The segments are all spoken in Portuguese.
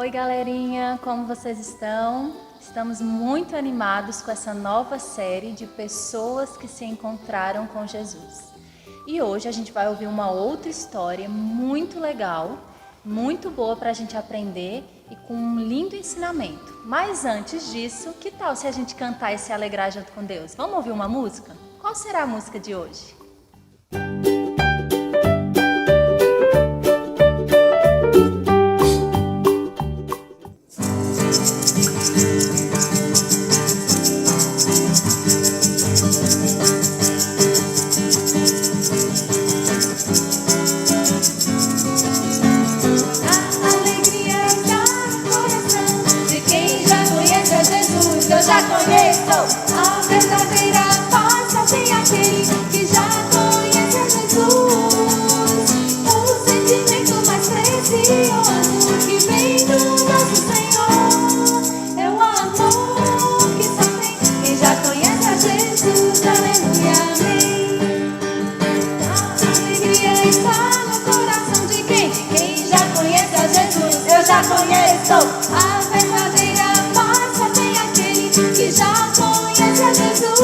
Oi, galerinha, como vocês estão? Estamos muito animados com essa nova série de pessoas que se encontraram com Jesus. E hoje a gente vai ouvir uma outra história muito legal, muito boa para a gente aprender e com um lindo ensinamento. Mas antes disso, que tal se a gente cantar e se alegrar junto com Deus? Vamos ouvir uma música? Qual será a música de hoje? Já conheço a verdadeira paz, só tem aquele que já conhece a Jesus. O sentimento mais precioso que vem do nosso Senhor é o amor que só tem quem já conhece a Jesus. Aleluia, amém. A alegria está no coração de quem já conhece a Jesus. Eu já conheço a verdadeira paz, só tem aquele que já conhece a Jesus.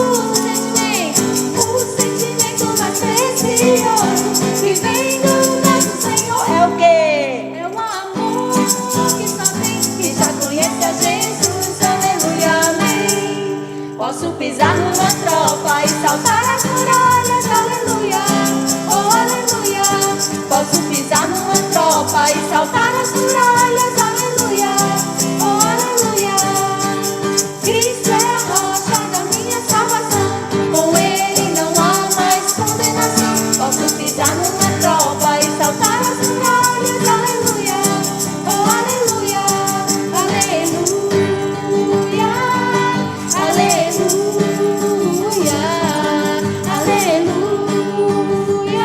O sentimento mais precioso que vem do nosso Senhor é o quê? É o amor que só tem quem já conhece a Jesus. Aleluia, amém. Posso pisar numa tropa e saltar as muralhas. Aleluia, oh aleluia. Posso pisar numa tropa e saltar as muralhas. Aleluia, oh aleluia. Cristo é a rocha da minha salvação, com Ele não há mais condenação. Posso pisar numa tropa e saltar as muralhas. Aleluia, oh aleluia, aleluia, aleluia, aleluia, aleluia.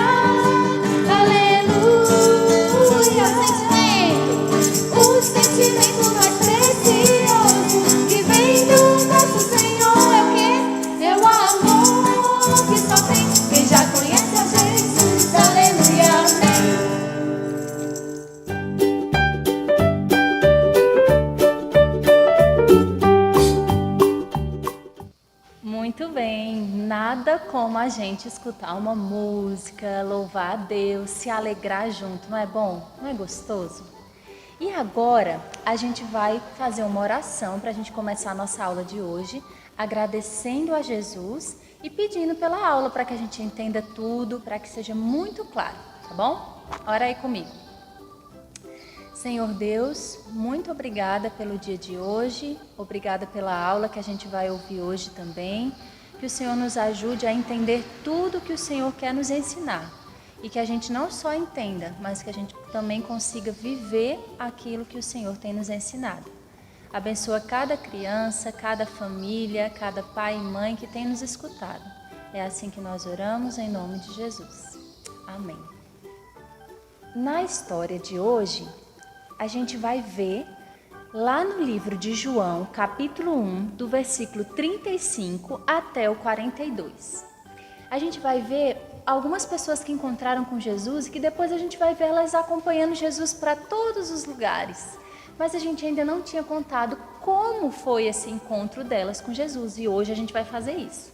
O sentimento mais precioso que vem do nosso Senhor é o quê? É o amor que só tem quem já conhece a Jesus. Aleluia, amém. Muito bem, nada como a gente escutar uma música, louvar a Deus, se alegrar junto, não é bom? Não é gostoso? E agora a gente vai fazer uma oração para a gente começar a nossa aula de hoje, agradecendo a Jesus e pedindo pela aula para que a gente entenda tudo, para que seja muito claro, tá bom? Ora aí comigo. Senhor Deus, muito obrigada pelo dia de hoje, obrigada pela aula que a gente vai ouvir hoje também, que o Senhor nos ajude a entender tudo que o Senhor quer nos ensinar e que a gente não só entenda, mas que a gente também consiga viver aquilo que o Senhor tem nos ensinado. Abençoa cada criança, cada família, cada pai e mãe que tem nos escutado. É assim que nós oramos em nome de Jesus. Amém. Na história de hoje, a gente vai ver lá no livro de João, capítulo 1, do versículo 35 até o 42. A gente vai ver algumas pessoas que encontraram com Jesus e que depois a gente vai ver elas acompanhando Jesus para todos os lugares. Mas a gente ainda não tinha contado como foi esse encontro delas com Jesus e hoje a gente vai fazer isso.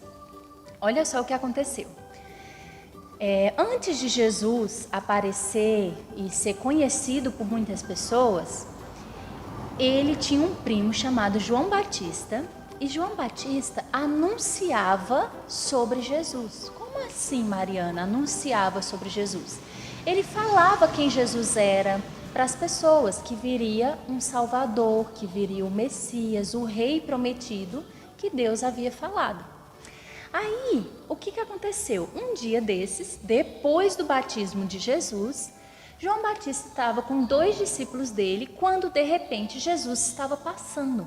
Olha só o que aconteceu. Antes de Jesus aparecer e ser conhecido por muitas pessoas, ele tinha um primo chamado João Batista e João Batista anunciava sobre Jesus. Como assim, Mariana? Anunciava sobre Jesus? Ele falava quem Jesus era para as pessoas, que viria um Salvador, que viria o Messias, o Rei prometido que Deus havia falado. Aí, o que aconteceu? Um dia desses, depois do batismo de Jesus, João Batista estava com 2 discípulos dele, quando de repente Jesus estava passando.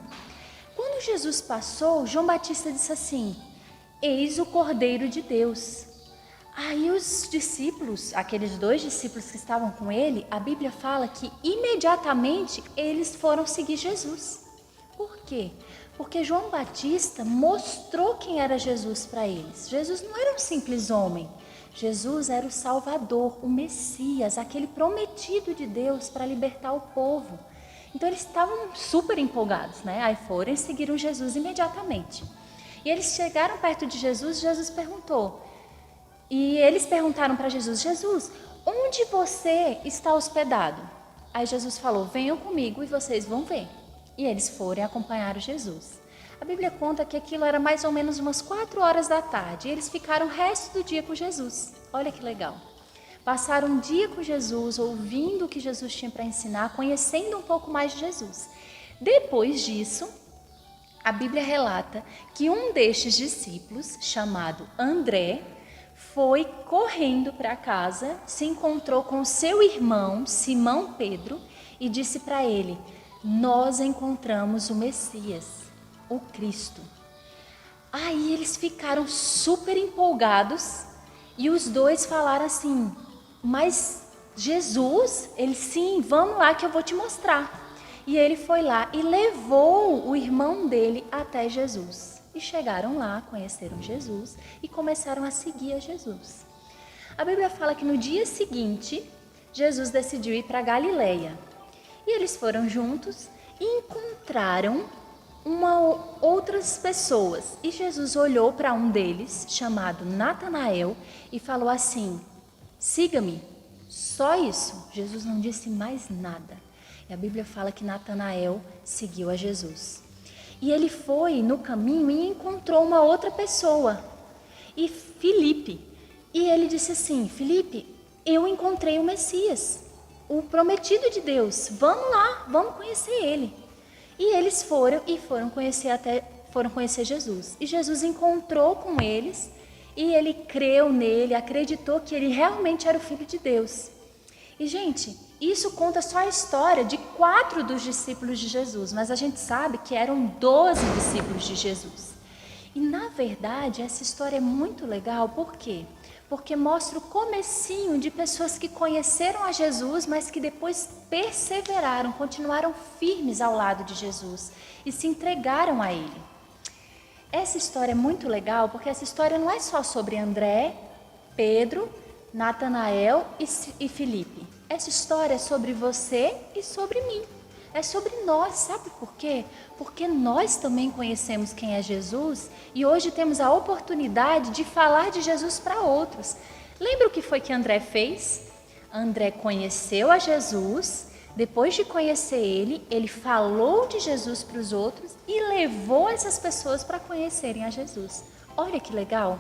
Quando Jesus passou, João Batista disse assim: eis o Cordeiro de Deus. Aí os discípulos, aqueles 2 discípulos que estavam com ele, a Bíblia fala que imediatamente eles foram seguir Jesus. Por quê? Porque João Batista mostrou quem era Jesus para eles. Jesus não era um simples homem. Jesus era o Salvador, o Messias, aquele prometido de Deus para libertar o povo. Então eles estavam super empolgados, né? Aí foram e seguiram Jesus imediatamente. E eles chegaram perto de Jesus, Jesus perguntou. E eles perguntaram para Jesus: Jesus, onde você está hospedado? Aí Jesus falou: venham comigo e vocês vão ver. E eles foram e acompanharam Jesus. A Bíblia conta que aquilo era mais ou menos umas 4 horas da tarde. E eles ficaram o resto do dia com Jesus. Olha que legal. Passaram um dia com Jesus, ouvindo o que Jesus tinha para ensinar, conhecendo um pouco mais de Jesus. Depois disso, a Bíblia relata que um destes discípulos, chamado André, foi correndo para casa, se encontrou com seu irmão, Simão Pedro, e disse para ele: nós encontramos o Messias, o Cristo. Aí eles ficaram super empolgados e os dois falaram assim: mas Jesus? Ele: sim, vamos lá que eu vou te mostrar. E ele foi lá e levou o irmão dele até Jesus. E chegaram lá, conheceram Jesus e começaram a seguir a Jesus. A Bíblia fala que no dia seguinte, Jesus decidiu ir para Galileia. E eles foram juntos e encontraram outras pessoas. E Jesus olhou para um deles, chamado Natanael, e falou assim: siga-me. Só isso. Jesus não disse mais nada. E a Bíblia fala que Natanael seguiu a Jesus. E ele foi no caminho e encontrou uma outra pessoa, e Filipe. E ele disse assim: Filipe, eu encontrei o Messias, o prometido de Deus. Vamos lá, vamos conhecer ele. E eles foram conhecer Jesus. E Jesus encontrou com eles e ele creu nele, acreditou que ele realmente era o Filho de Deus. E, gente, isso conta só a história de 4 dos discípulos de Jesus, mas a gente sabe que eram 12 discípulos de Jesus. E, na verdade, essa história é muito legal, por quê? Porque mostra o comecinho de pessoas que conheceram a Jesus, mas que depois perseveraram, continuaram firmes ao lado de Jesus e se entregaram a Ele. Essa história é muito legal porque essa história não é só sobre André, Pedro, Natanael e Filipe. Essa história é sobre você e sobre mim. É sobre nós, sabe por quê? Porque nós também conhecemos quem é Jesus e hoje temos a oportunidade de falar de Jesus para outros. Lembra o que foi que André fez? André conheceu a Jesus, depois de conhecer ele falou de Jesus para os outros e levou essas pessoas para conhecerem a Jesus. Olha que legal!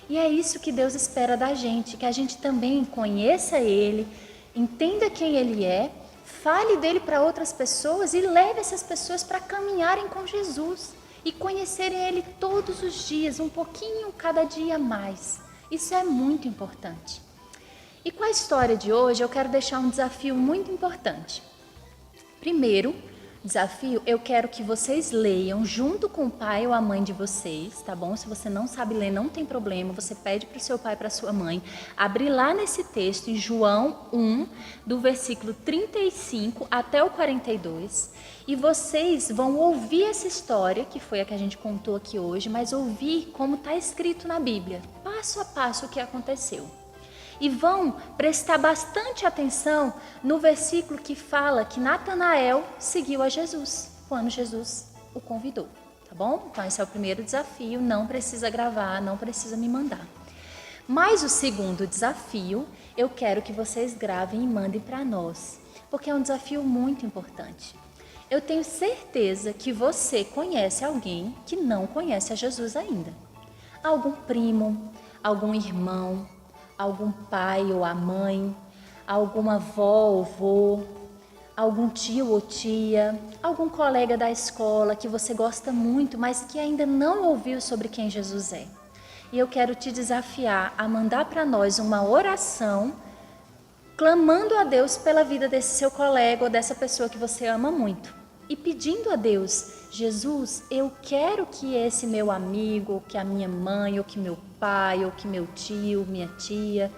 E é isso que Deus espera da gente, que a gente também conheça Ele, entenda quem Ele é, fale dele para outras pessoas e leve essas pessoas para caminharem com Jesus e conhecerem Ele todos os dias, um pouquinho cada dia mais. Isso é muito importante. E com a história de hoje eu quero deixar um desafio muito importante. Primeiro desafio, eu quero que vocês leiam junto com o pai ou a mãe de vocês, tá bom? Se você não sabe ler, não tem problema, você pede para o seu pai, para a sua mãe, abrir lá nesse texto, em João 1, do versículo 35 até o 42, e vocês vão ouvir essa história, que foi a que a gente contou aqui hoje, mas ouvir como está escrito na Bíblia, passo a passo o que aconteceu. E vão prestar bastante atenção no versículo que fala que Natanael seguiu a Jesus, quando Jesus o convidou, tá bom? Então esse é o primeiro desafio, não precisa gravar, não precisa me mandar. Mas o segundo desafio, eu quero que vocês gravem e mandem para nós, porque é um desafio muito importante. Eu tenho certeza que você conhece alguém que não conhece a Jesus ainda. Algum primo, algum irmão, algum pai ou a mãe, alguma avó ou avô, algum tio ou tia, algum colega da escola que você gosta muito, mas que ainda não ouviu sobre quem Jesus é. E eu quero te desafiar a mandar para nós uma oração, clamando a Deus pela vida desse seu colega ou dessa pessoa que você ama muito. E pedindo a Deus: Jesus, eu quero que esse meu amigo, ou que a minha mãe, ou que meu pai, ou que meu tio, minha tia,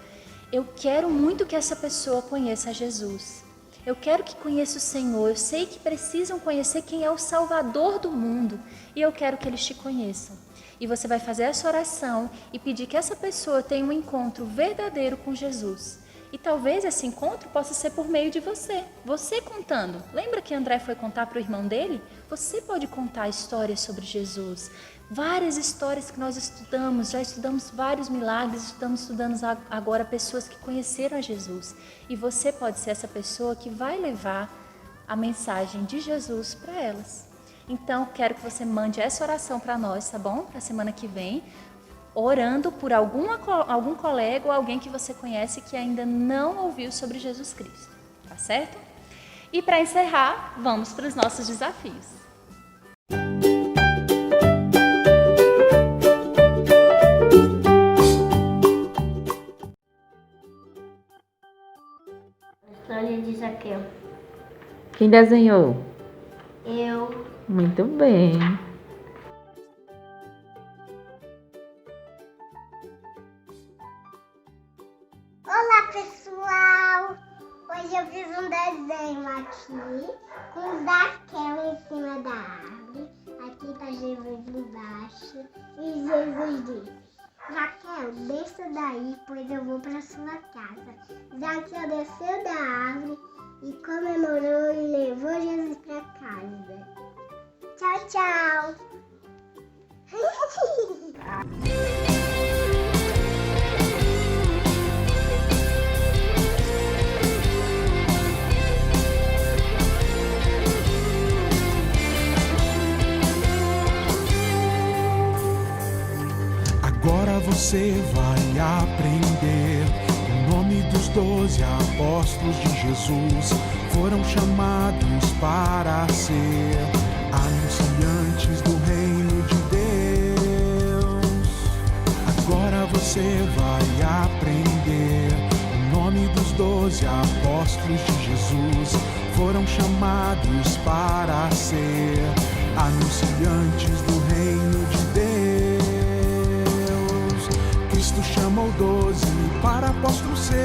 eu quero muito que essa pessoa conheça Jesus. Eu quero que conheça o Senhor. Eu sei que precisam conhecer quem é o Salvador do mundo. E eu quero que eles te conheçam. E você vai fazer essa oração e pedir que essa pessoa tenha um encontro verdadeiro com Jesus. E talvez esse encontro possa ser por meio de você. Você contando. Lembra que André foi contar para o irmão dele? Você pode contar histórias sobre Jesus. Várias histórias que nós estudamos. Já estudamos vários milagres. Estamos estudando agora pessoas que conheceram a Jesus. E você pode ser essa pessoa que vai levar a mensagem de Jesus para elas. Então, quero que você mande essa oração para nós, tá bom? Para a semana que vem. Orando por algum colega ou alguém que você conhece que ainda não ouviu sobre Jesus Cristo, tá certo? E para encerrar, vamos para os nossos desafios. História de Zaqueu. Quem desenhou? Eu. Muito bem. Olá pessoal! Hoje eu fiz um desenho aqui com Zaqueu em cima da árvore. Aqui tá Jesus embaixo e Jesus disse: Zaqueu, desça daí, pois eu vou para sua casa. Zaqueu desceu da árvore e comemorou e levou Jesus para casa. Tchau, tchau! Agora você vai aprender o nome dos 12 apóstolos de Jesus. Foram chamados para ser anunciantes do reino de Deus. Agora você vai aprender o nome dos 12 apóstolos de Jesus. Foram chamados para ser anunciantes do reino de Deus. Cristo chamou 12 para apóstolo seu.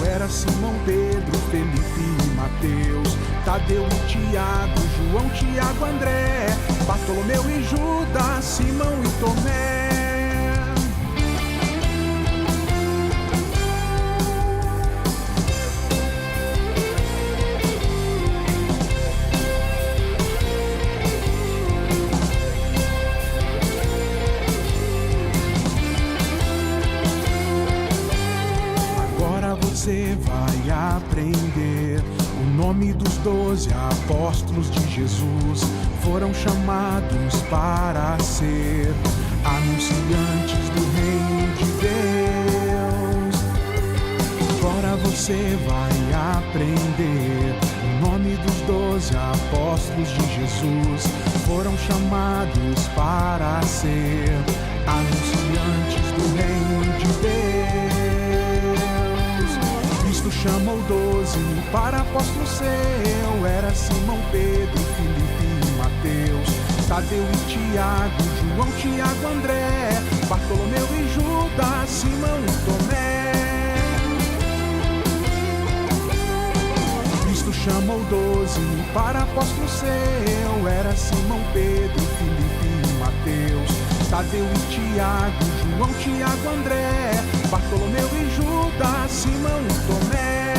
Era Simão, Pedro, Felipe e Mateus, Tadeu e Tiago, João, Tiago, André, Bartolomeu e Judas, Simão e Tomé. Você vai aprender o nome dos 12 apóstolos de Jesus. Foram chamados para ser anunciantes do reino de Deus. Agora você vai aprender o nome dos 12 apóstolos de Jesus. Foram chamados para ser anunciantes do reino de Deus. Cristo chamou 12 para apóstolo seu. Era Simão, Pedro, Felipe e Mateus, Tadeu e Tiago, João, Tiago, André, Bartolomeu e Judas, Simão e Tomé. Cristo chamou 12 para apóstolo seu. Era Simão, Pedro, Felipe e Mateus, Tadeu e Tiago, João, Tiago, André, Bartolomeu e Judas, Simão e Tomé.